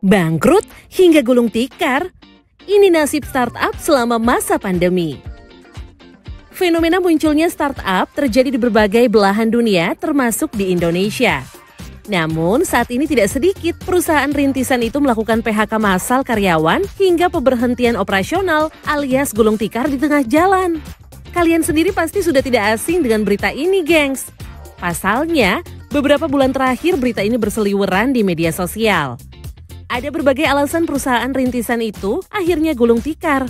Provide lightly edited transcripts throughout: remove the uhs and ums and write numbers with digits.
Bangkrut hingga gulung tikar, ini nasib startup selama masa pandemi. Fenomena munculnya startup terjadi di berbagai belahan dunia termasuk di Indonesia. Namun saat ini tidak sedikit perusahaan rintisan itu melakukan PHK massal karyawan hingga pemberhentian operasional alias gulung tikar di tengah jalan. Kalian sendiri pasti sudah tidak asing dengan berita ini, gengs. Pasalnya, beberapa bulan terakhir berita ini berseliweran di media sosial. Ada berbagai alasan perusahaan rintisan itu akhirnya gulung tikar.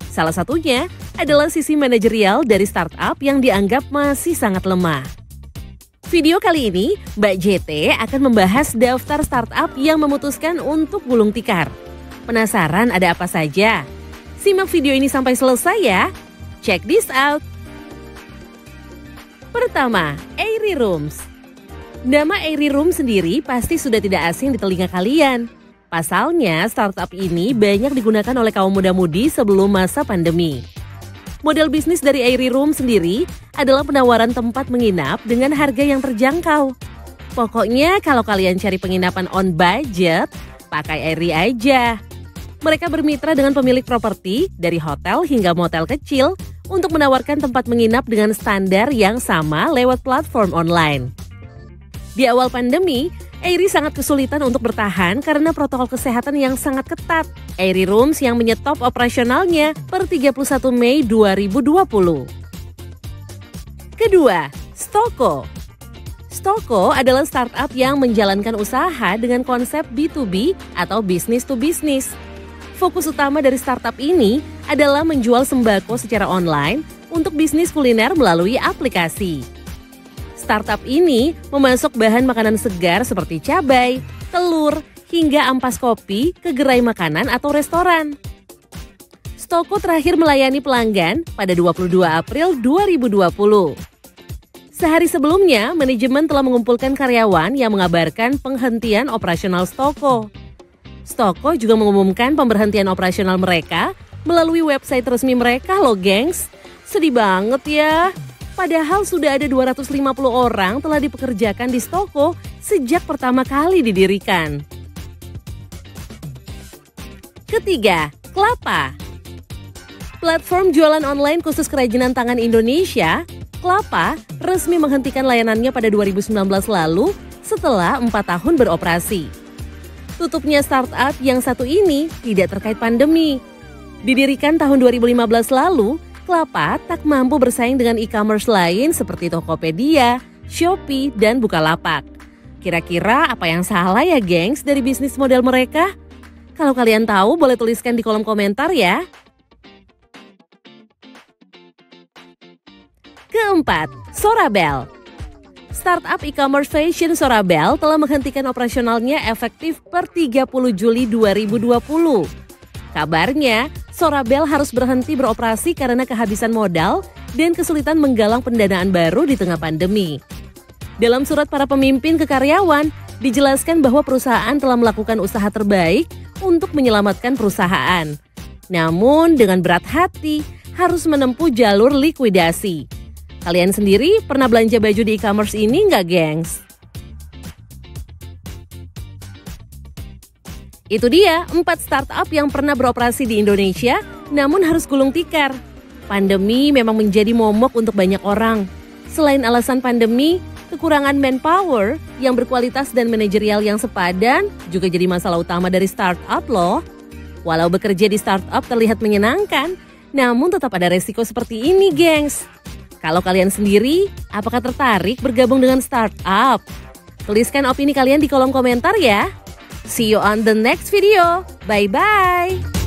Salah satunya adalah sisi manajerial dari startup yang dianggap masih sangat lemah. Video kali ini, Mbak JT akan membahas daftar startup yang memutuskan untuk gulung tikar. Penasaran ada apa saja? Simak video ini sampai selesai ya. Check this out. Pertama, Airy Rooms. Nama Airy Room sendiri pasti sudah tidak asing di telinga kalian. Pasalnya, startup ini banyak digunakan oleh kaum muda-mudi sebelum masa pandemi. Model bisnis dari Airy Room sendiri adalah penawaran tempat menginap dengan harga yang terjangkau. Pokoknya kalau kalian cari penginapan on budget, pakai Airy aja. Mereka bermitra dengan pemilik properti dari hotel hingga motel kecil untuk menawarkan tempat menginap dengan standar yang sama lewat platform online. Di awal pandemi, Airy sangat kesulitan untuk bertahan karena protokol kesehatan yang sangat ketat. Airy Rooms yang menyetop operasionalnya per 31 Mei 2020. Kedua, Stoko. Stoko adalah startup yang menjalankan usaha dengan konsep B2B atau business to business. Fokus utama dari startup ini adalah menjual sembako secara online untuk bisnis kuliner melalui aplikasi. Startup ini memasok bahan makanan segar seperti cabai, telur, hingga ampas kopi ke gerai makanan atau restoran. Stoko terakhir melayani pelanggan pada 22 April 2020. Sehari sebelumnya, manajemen telah mengumpulkan karyawan yang mengabarkan penghentian operasional Stoko. Stoko juga mengumumkan pemberhentian operasional mereka melalui website resmi mereka loh, gengs. Sedih banget ya. Padahal sudah ada 250 orang telah dipekerjakan di Stoko sejak pertama kali didirikan. Ketiga, Klapa. Platform jualan online khusus kerajinan tangan Indonesia, Klapa resmi menghentikan layanannya pada 2019 lalu setelah 4 tahun beroperasi. Tutupnya startup yang satu ini tidak terkait pandemi. Didirikan tahun 2015 lalu, Klapa tak mampu bersaing dengan e-commerce lain seperti Tokopedia, Shopee, dan Bukalapak. Kira-kira apa yang salah ya, gengs, dari bisnis model mereka? Kalau kalian tahu, boleh tuliskan di kolom komentar ya. Keempat, Sorabel. Startup e-commerce fashion Sorabel telah menghentikan operasionalnya efektif per 30 Juli 2020. Kabarnya, Sorabel harus berhenti beroperasi karena kehabisan modal dan kesulitan menggalang pendanaan baru di tengah pandemi. Dalam surat para pemimpin ke karyawan, dijelaskan bahwa perusahaan telah melakukan usaha terbaik untuk menyelamatkan perusahaan. Namun dengan berat hati harus menempuh jalur likuidasi. Kalian sendiri pernah belanja baju di e-commerce ini nggak, gengs? Itu dia 4 startup yang pernah beroperasi di Indonesia namun harus gulung tikar. Pandemi memang menjadi momok untuk banyak orang. Selain alasan pandemi, kekurangan manpower yang berkualitas dan manajerial yang sepadan juga jadi masalah utama dari startup loh. Walau bekerja di startup terlihat menyenangkan, namun tetap ada resiko seperti ini, gengs. Kalau kalian sendiri, apakah tertarik bergabung dengan startup? Tuliskan opini kalian di kolom komentar ya. See you on the next video. Bye-bye.